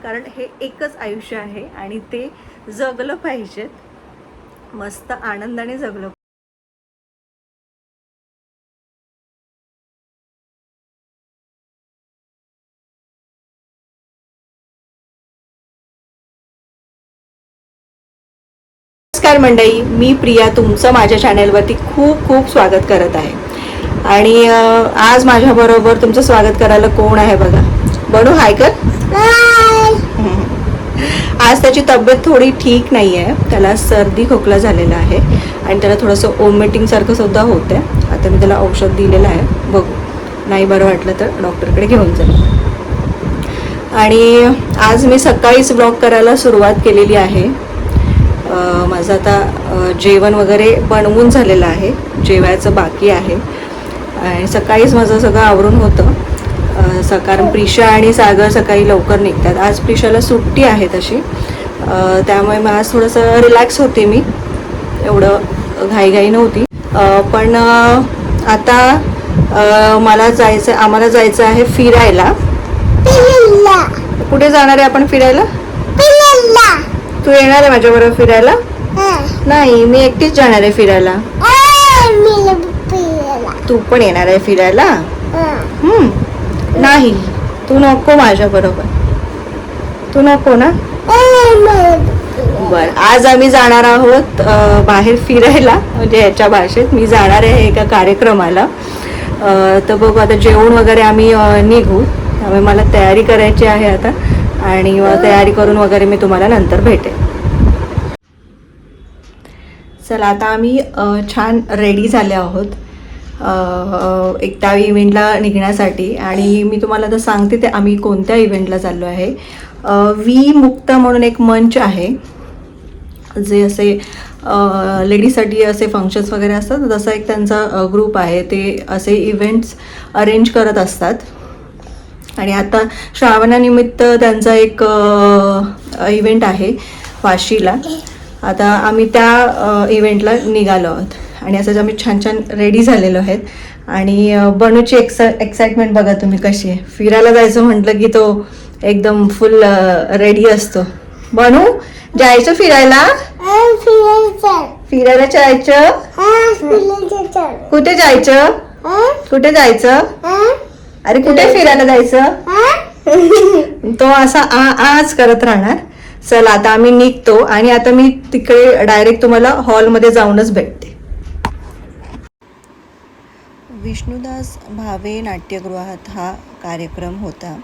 कारण हे एकच आयुष्य आहे आणि ते जगलं पाहिजेत, मस्त आनंदाने जगलं. नमस्कार मंडळी, मी प्रिया तुमचं माझ्या चॅनेलवरती खूप खूप स्वागत करत आहे. आणि आज माझ्याबरोबर तुमचं स्वागत करायला कोण आहे बघा. बनू हाय कर. आज त्याची तब्येत थोडी ठीक नाही आहे, त्याला सर्दी खोकला झालेला आहे आणि त्याला थोडंसं ओमिटिंगसारखं सुद्धा होतं आहे. आता मी त्याला औषध दिलेलं आहे, बघू नाही बरं वाटलं तर डॉक्टरकडे घेऊन जाईल. आणि आज मी सकाळीच ब्लॉग करायला सुरुवात केलेली आहे. माझं आता जेवण वगैरे बनवून झालेलं आहे, जेवायचं बाकी आहे आणि सकाळीच माझं सगळं आवरून होतं. कारण प्रिशा आणि सागर सकाळी लवकर निघतात. आज प्रिशाला सुट्टी आहे तशी, त्यामुळे मग आज थोडंसं रिलॅक्स होते मी, एवढं घाईघाई नव्हती. पण आता आम्हाला जायचं आहे फिरायला. कुठे जाणार आहे आपण फिरायला? तू येणार आहे माझ्याबरोबर फिरायला? नाही, मी एकटीच जाणार आहे फिरायला. तू पण येणार आहे फिरायला? नाही, तू नको माझ्या बरोबर, तू नको ना. बर, आज आम्ही जाणार आहोत बाहेर फिरायला, म्हणजे याच्या भाषेत मी जाणार आहे एका कार्यक्रमाला. तर बघू आता जेवण वगैरे आम्ही निघू, त्यामुळे मला तयारी करायची आहे आता आणि तयारी करून वगैरे मी तुम्हाला नंतर भेटेन. चला आता आम्ही छान रेडी झाले आहोत त्या इव्हेंटला निघण्यासाठी. आणि मी तुम्हाला तर सांगते ते आम्ही कोणत्या इव्हेंटला चाललो आहे. वी मुक्त म्हणून एक मंच आहे, जे असे लेडीजसाठी असे फंक्शन्स वगैरे असतात, तसा एक त्यांचा ग्रुप आहे. ते असे इव्हेंट्स अरेंज करत असतात. आणि आता श्रावणानिमित्त त्यांचा एक इव्हेंट आहे वाशीला. आता आम्ही त्या इव्हेंटला निघालो आहोत आणि असंच आम्ही छान छान रेडी झालेलो आहेत. आणि बनूची एक्साइटमेंट बघा तुम्ही कशी आहे. फिरायला जायचं म्हटलं की तो एकदम फुल रेडी असतो. बनू जायचं फिरायला? फिरायला जायचं? कुठे जायचं? कुठे जायचं? अरे कुठे फिरायला जायचं? तो असा आज करत राहणार. चला आता आम्ही निघतो आणि आता मी तिकडे डायरेक्ट तुम्हाला हॉलमध्ये जाऊनच भेटते. विष्णुदास भावे नाट्यगृहात हा कार्यक्रम होता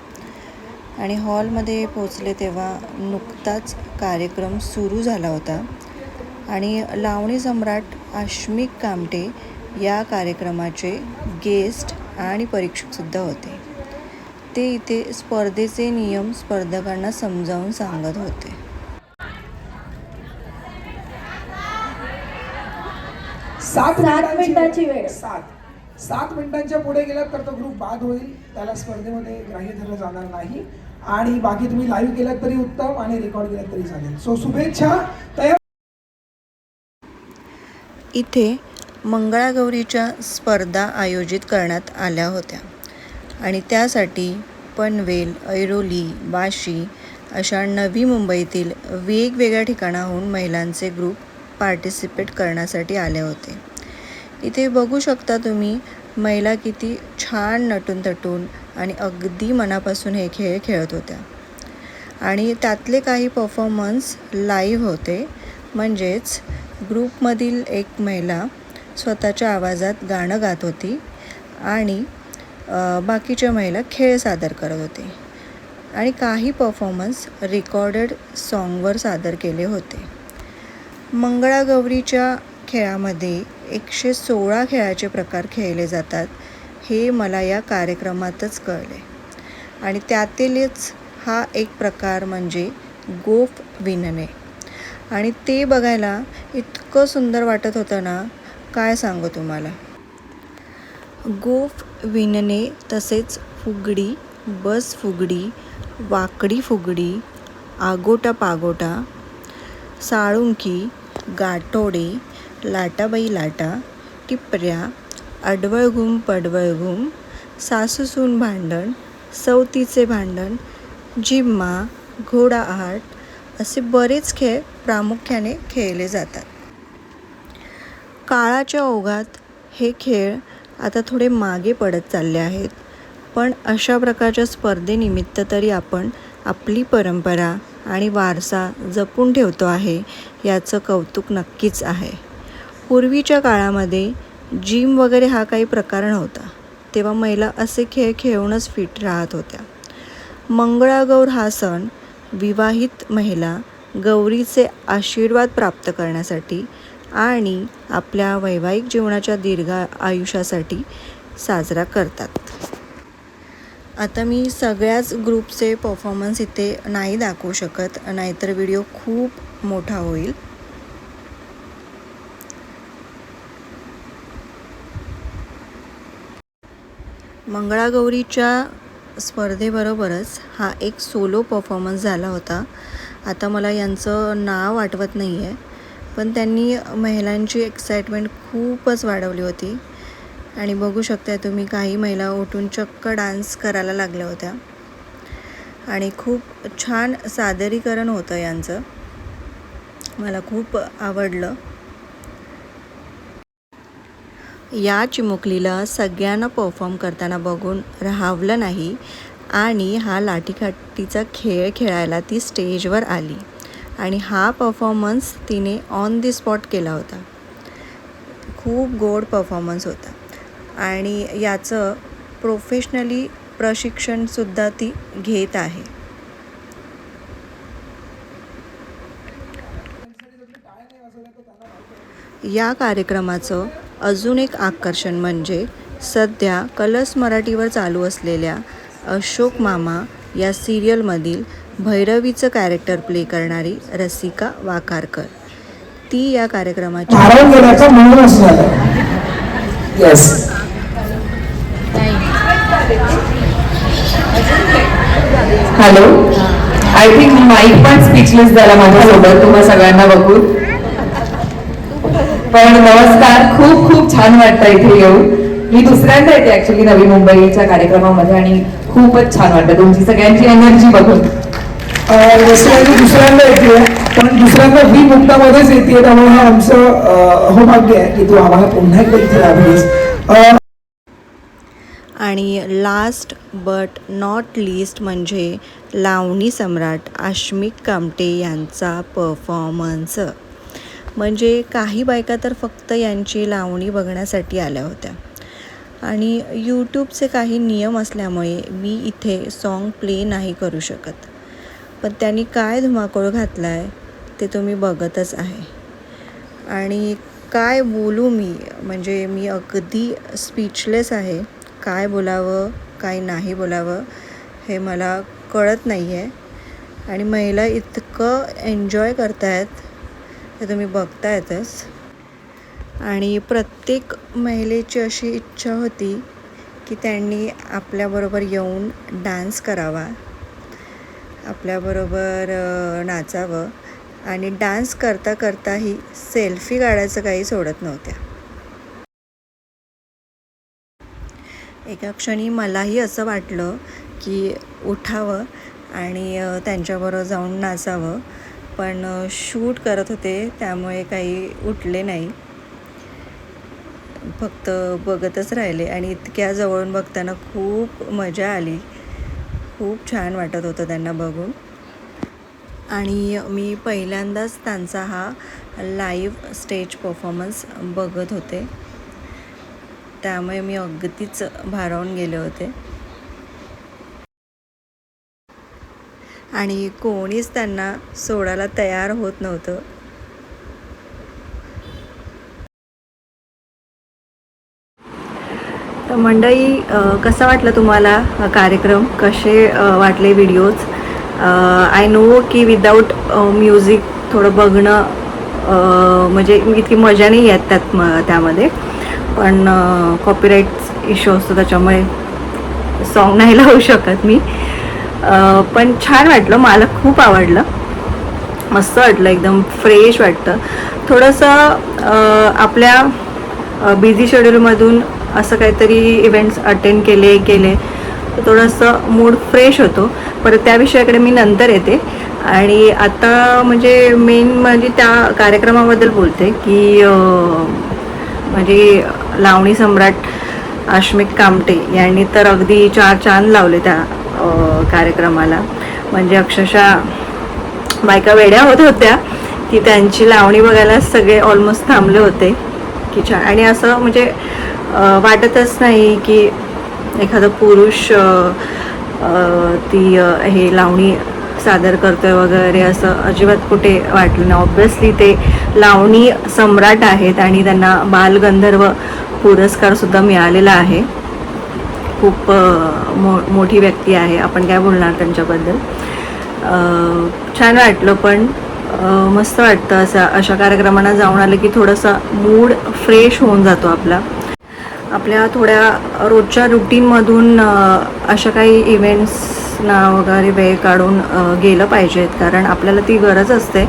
आणि हॉलमध्ये पोचले तेव्हा नुकताच कार्यक्रम सुरू झाला होता. आणि लावणी सम्राट आश्मिक कामटे या कार्यक्रमाचे गेस्ट आणि परीक्षकसुद्धा होते. ते इथे स्पर्धेचे नियम स्पर्धकांना समजावून सांगत होते. 7 मिनिटांची वेळ. 7 मिनिटांच्या पुढे गेलात तर तो ग्रुप बाद होईल, त्याला स्पर्धेमध्ये ग्राह्य धरलं जाणार नाही. आणि बाकी तुम्ही लाईव्ह केलात तरी उत्तम आणि रेकॉर्ड केलात तरी चालेल. सो शुभेच्छा. तयार. इथे मंगळागौरीच्या स्पर्धा आयोजित करण्यात आल्या होत्या आणि त्यासाठी पनवेल, ऐरोली, वाशी अशा नवी मुंबईतील वेगवेगळ्या ठिकाणाहून महिलांचे ग्रुप पार्टिसिपेट करण्यासाठी आले होते. इथे बघू शकता तुम्ही महिला किती छान नटून तटून आणि अगदी मनापासून हे खेळ खेळत होत्या. आणि त्यातले काही परफॉर्मन्स लाईव्ह होते, म्हणजेच ग्रुपमधील एक महिला स्वतःच्या आवाजात गाणं गात होती आणि बाकीच्या महिला खेळ सादर करत होते. आणि काही परफॉर्मन्स रेकॉर्डेड सॉन्गवर सादर केले होते. मंगळागौरीच्या खेळामध्ये 116 खेळाचे प्रकार खेळले जातात, हे मला या कार्यक्रमातच कळले. आणि त्यातीलच हा एक प्रकार म्हणजे गोफ विणणे. आणि ते बघायला इतकं सुंदर वाटत होतं ना, काय सांगू तुम्हाला. गोफ विणणे तसेच फुगडी, बस फुगडी, वाकडी फुगडी, आगोटा पागोटा, साळुंकी, गाठोडे, लाटाबाई लाटा, टिपऱ्या, अडवळघुम पडवळघुम, सासूसून भांडण, सवतीचे भांडण, जिम्मा, घोडा आर्ट असे बरेच खेळ प्रामुख्याने खेळले जातात. काळाच्या ओघात हे खेळ आता थोडे मागे पडत चालले आहेत, पण अशा प्रकारच्या स्पर्धेनिमित्त तरी आपण आपली परंपरा आणि वारसा जपून ठेवतो आहे याचं कौतुक नक्कीच आहे. पूर्वीच्या काळामध्ये जिम वगैरे हा काही प्रकार नव्हता, तेव्हा महिला असे खेळ खेळूनच फिट राहत होत्या. मंगळागौर हा सण विवाहित महिला गौरीचे आशीर्वाद प्राप्त करण्यासाठी आणि आपल्या वैवाहिक जीवनाच्या दीर्घ आयुष्यासाठी साजरा करतात. आता मी सगळ्याच ग्रुपचे परफॉर्मन्स इथे नाही दाखवू शकत, नाहीतर व्हिडिओ खूप मोठा होईल. मंगळागौरीच्या स्पर्धेबरोबरच हा एक सोलो परफॉर्मन्स झाला होता. आता मला यांचं नाव आठवत नाही आहे, पण त्यांनी महिलांची एक्साइटमेंट खूपच वाढवली होती. आणि बघू शकताय तुम्ही, काही महिला उठून चक्क डान्स करायला लागल्या होत्या आणि खूप छान सादरीकरण होतं यांचं. मला खूप आवडलं. या चिमुकलीला सगळ्यांना परफॉर्म करताना बघून राहावलं नाही आणि हा लाठीकाठीचा खेळ खेळायला ती स्टेजवर आली आणि हा परफॉर्मन्स तिने ऑन दी स्पॉट केला होता. खूप गोड परफॉर्मन्स होता आणि याचं प्रोफेशनली प्रशिक्षणसुद्धा ती घेत आहे. या कार्यक्रमाचं अजून एक आकर्षण म्हणजे सध्या कलर्स मराठीवर चालू असलेल्या अशोक मामा या सिरियलमधील भैरवीचं कॅरेक्टर प्ले करणारी रसिका वाकारकर. ती या कार्यक्रमाची हॅलो, आय थिंक माईक पण स्पीचलेस झाला माझ्यासोबत तुम्हा सगळ्यांना बघून. पण नमस्कार, खूप खूप छान वाटतं इथे येऊन. मी दुसऱ्यांदा येते ऍक्च्युली नवी मुंबईच्या कार्यक्रमामध्ये आणि खूपच छान वाटतं तुमची सगळ्यांची एनर्जी बघून. दुसऱ्यांदा येते, पण दुसऱ्यांदा ही मुक्तामध्येच येते, त्यामुळे हे आमचं होभाग्य आहे की तू आम्हाला पुन्हा एकदा इथे लाभलीस. आणि लास्ट बट नॉट लिस्ट म्हणजे लावणी सम्राट आश्मिक कामटे यांचा परफॉर्मन्स. म्हणजे काही बायका तर फक्त यांची लावणी बघण्यासाठी आल्या होत्या आणि यूट्यूबचे काही नियम असल्यामुळे मी इथे सॉन्ग प्ले नाही करू शकत, पण त्यांनी काय धुमाकूळ घातला आहे ते तुम्ही बघतच आहे. आणि काय बोलू मी, म्हणजे मी अगदी स्पीचलेस आहे. काय बोलावं काय नाही बोलावं हे मला कळत नाही आहे. आणि महिला इतकं एन्जॉय करतायत हे तुम्ही बघतायतच. आणि प्रत्येक महिलेची अशी इच्छा होती की त्यांनी आपल्याबरोबर येऊन डान्स करावा, आपल्याबरोबर नाचावं आणि डान्स करता करताही सेल्फी काढायचं काही सोडत नव्हत्या. एका क्षणी मलाही असं वाटलं की उठावं आणि त्यांच्याबरोबर जाऊन नाचावं, पण शूट करत होते त्यामुळे काही उठले नाही, फक्त बघतच राहिले. आणि इतक्या जवळून बघताना खूप मजा आली, खूप छान वाटत होतं त्यांना बघून. आणि मी पहिल्यांदाच त्यांचा हा लाईव्ह स्टेज परफॉर्मन्स बघत होते, त्यामुळे मी अगदीच भारावून गेले होते. आणि कोणीच त्यांना सोडायला तयार होत नव्हतं. तर मंडळी, कसा वाटला तुम्हाला हा कार्यक्रम, कसे वाटले व्हिडिओज? आय नो की विदाऊट म्युझिक थोडं बघणं म्हणजे इतकी मजा नाही येत त्यामध्ये, पण कॉपीराईट इश्यू असतो त्याच्यामुळे सॉन्ग नाही लावू शकत मी. पण छान वाटलं, मला खूप आवडलं, मस्त वाटलं, एकदम फ्रेश वाटतं. थोडंसं आपल्या बिझी शेड्यूलमधून असं काहीतरी इव्हेंट्स अटेंड केले तर थोडंसं मूड फ्रेश होतो. परत त्या विषयाकडे मी नंतर येते. आणि आता म्हणजे मेन म्हणजे त्या कार्यक्रमाबद्दल बोलते की म्हणजे लावणी सम्राट आश्मिक कामटे यांनी तर अगदी 4 चांद लावले त्या कार्यक्रमाला. म्हणजे अक्षरशः बायका वेड्या होत होत्या की त्यांची लावणी बघायला सगळे ऑलमोस्ट थांबले होते की छान. आणि असं म्हणजे वाटतच नाही की एखादा पुरुष ती हे लावणी सादर करतोय वगैरे, असं अजिबात कुठे वाटलं नाही. ऑब्व्हियसली ते लावणी सम्राट आहेत आणि त्यांना बालगंधर्व पुरस्कारसुद्धा मिळालेला आहे. खूप मोठी व्यक्ती आहे, आपण काय बोलणार त्यांच्याबद्दल. छान वाटलं, पण मस्त वाटतं असं अशा कार्यक्रमांना जाऊन आलं की थोडासा मूड फ्रेश होऊन जातो आपला. आपल्या थोड्या रोजच्या रुटीनमधून अशा काही इव्हेंट्सना वगैरे वेळ काढून गेलं पाहिजेत, कारण आपल्याला ती गरज असते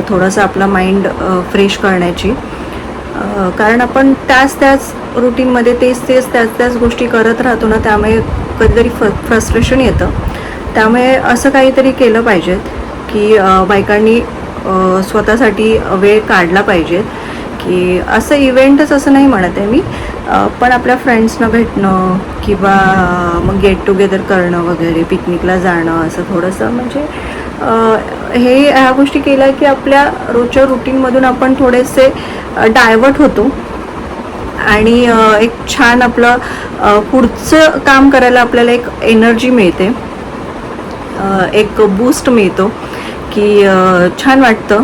थोडंसं आपला माइंड फ्रेश करण्याची. कारण आपण त्याच रुटीनमध्ये त्याच गोष्टी करत राहतो ना, त्यामुळे कधीतरी फ्रस्ट्रेशन येतं. त्यामुळे असं काहीतरी केलं पाहिजेत की बायकांनी स्वतःसाठी वेळ काढला पाहिजे. की असं इव्हेंटच असं नाही म्हणत आहे मी, पण आपल्या फ्रेंड्सना भेटणं किंवा मग गेट टुगेदर करणं वगैरे, पिकनिकला जाणं, असं थोडंसं म्हणजे ह्या गोष्टी केल्या की आपल्या रोजच्या रुटीनमधून आपण थोडेसे डायवर्ट होतो आणि एक छान आपलं पुढचं काम करायला आपल्याला एक एनर्जी मिळते, एक बूस्ट मिळतो की छान वाटतं.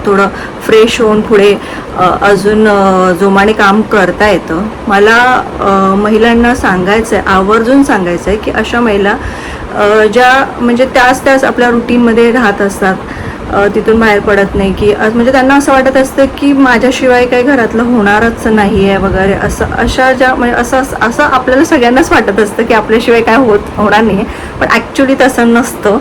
थोडं फ्रेश होऊन पुढे अजून जोमाने काम करता येतं. मला महिलांना सांगायचं आहे, आवर्जून सांगायचं आहे की अशा महिला ज्या म्हणजे त्याच आपल्या रुटीनमध्ये राहत असतात, तिथून बाहेर पडत नाही की म्हणजे त्यांना असं वाटत असतं की माझ्याशिवाय काही घरातलं होणारच नाही आहे वगैरे, अशा ज्या म्हणजे असं आपल्याला सगळ्यांनाच वाटत असतं की आपल्याशिवाय काय होणार नाही आहे. पण ॲक्च्युली तसं नसतं.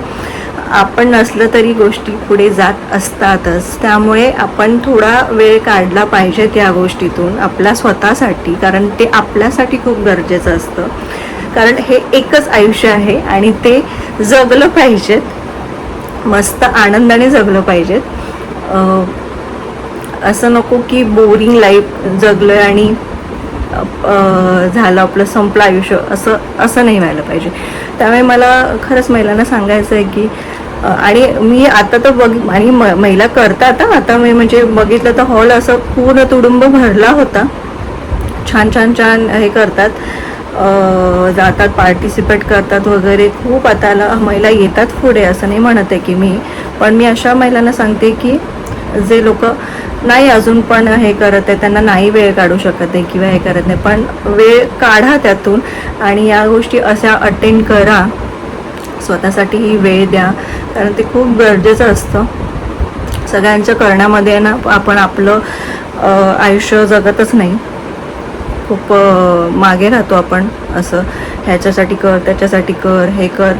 आपण नसलं तरी गोष्टी पुढे जात असतातच. त्यामुळे आपण थोडा वेळ काढला पाहिजे त्या गोष्टीतून आपल्या स्वतःसाठी, कारण ते आपल्यासाठी खूप गरजेचं असतं. कारण हे एकच आयुष्य आहे आणि ते जगलं पाहिजेत, मस्त आनंदाने जगलं पाहिजेत. असं नको की बोरिंग लाईफ जगलं आणि झालं आपलं, संपलं आयुष्य, असं नाही व्हायला पाहिजे. त्यामुळे मला खरंच महिलांना सांगायचं आहे की आणि मी आता तर आणि महिला करतात. आता मी म्हणजे बघितलं तर हॉल असं पूर्ण तुडुंब भरला होता. छान हे करतात, जातात, पार्टिसिपेट करतात वगैरे. खूप आता महिला येतात पुढे, असं नाही म्हणत आहे की मी, पण मी अशा महिलांना सांगते की जे लोक नाही अजून पण हे करत आहे, त्यांना नाही वेळ काढू शकत आहे किंवा हे करत नाही, पण वेळ काढा त्यातून आणि या गोष्टी अशा अटेंड करा, स्वतःसाठीही वेळ द्या, कारण ते खूप गरजेचं असतं. सगळ्यांच्या करण्यामध्ये ना आपण आपलं आयुष्य जगतच नाही, खूप मागे राहतो आपण. असं ह्याच्यासाठी कर, त्याच्यासाठी कर, हे कर,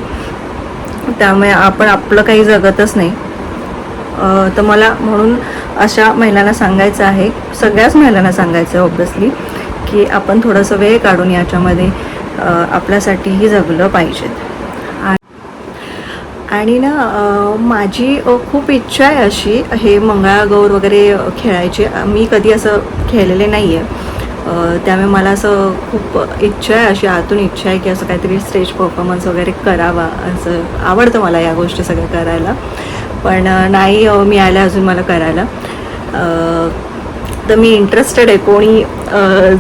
त्यामुळे आपण आपलं काही जगतच नाही. तर मला म्हणून अशा महिलांना सांगायचं आहे, सगळ्याच महिलांना सांगायचं आहे ऑब्व्हियसली, की आपण थोडंसं वेळ काढून याच्यामध्ये आपल्यासाठीही जगलं पाहिजेत. आणि ना माझी खूप इच्छा आहे अशी, हे मंगळागौर वगैरे खेळायची. मी कधी असं खेळलेले नाही आहे, त्यामुळे मला असं खूप इच्छा आहे, अशी आतून इच्छा आहे की असं काहीतरी स्टेज परफॉर्मन्स वगैरे करावा. असं आवडतं मला या गोष्टी सगळ्या करायला, पण नाही मिळाल्या अजून मला करायला. तर मी इंटरेस्टेड आहे. कोणी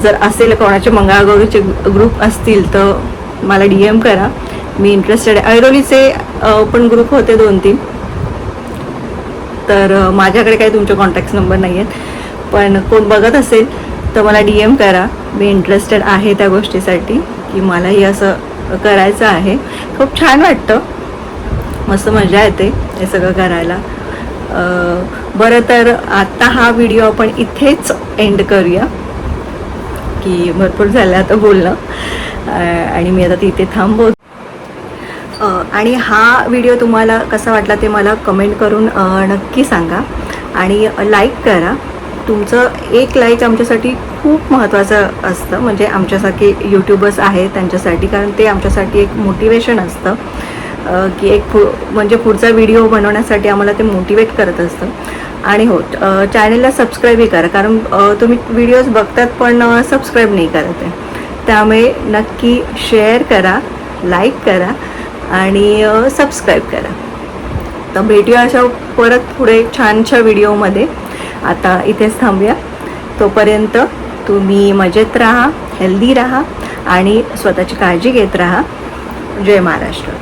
जर असेल, कोणाचे मंगळागौरीचे ग्रुप असतील तर मला DM करा, मी इंटरेस्टेड आहे. ऐरोलीचे पण ग्रुप होते 2-3, तर माझ्याकडे काही तुमचे कॉन्टॅक्ट नंबर नाही आहेत, पण कोण बघत असेल तर मला DM करा. मी इंटरेस्टेड आहे त्या गोष्टीसाठी की मलाही असं करायचं आहे. खूप छान वाटतं, मस्त मजा येते हे सगळं करायला. बरं, तर आत्ता हा व्हिडिओ आपण इथेच एंड करूया की भरपूर झालं आता बोलणं, आणि मी आता तिथे थांबवतो. आणि हा व्हिडिओ तुम्हाला कसा वाटला ते मला कमेंट करून नक्की सांगा आणि लाईक करा. तुमचं एक लाईक आमच्यासाठी खूप महत्त्वाचं असतं, म्हणजे आमच्यासारखे यूट्यूबर्स आहेत त्यांच्यासाठी, कारण ते आमच्यासाठी एक मोटिवेशन असतं की म्हणजे पुढचा व्हिडिओ बनवण्यासाठी आम्हाला ते मोटिवेट करत असतं. आणि हो, चॅनलला सबस्क्राईबही करा, कारण तुम्ही व्हिडिओज बघतात पण सबस्क्राईब नाही करत आहे. त्यामुळे नक्की शेअर करा, लाईक करा आणि सबस्क्राईब करा. तर भेटूया अशा परत पुढे छानशा व्हिडिओमध्ये. आता इथेच थांबूया. तोपर्यंत तुम्ही मजेत राहा, हेल्दी राहा आणि स्वतःची काळजी घेत राहा. जय महाराष्ट्र.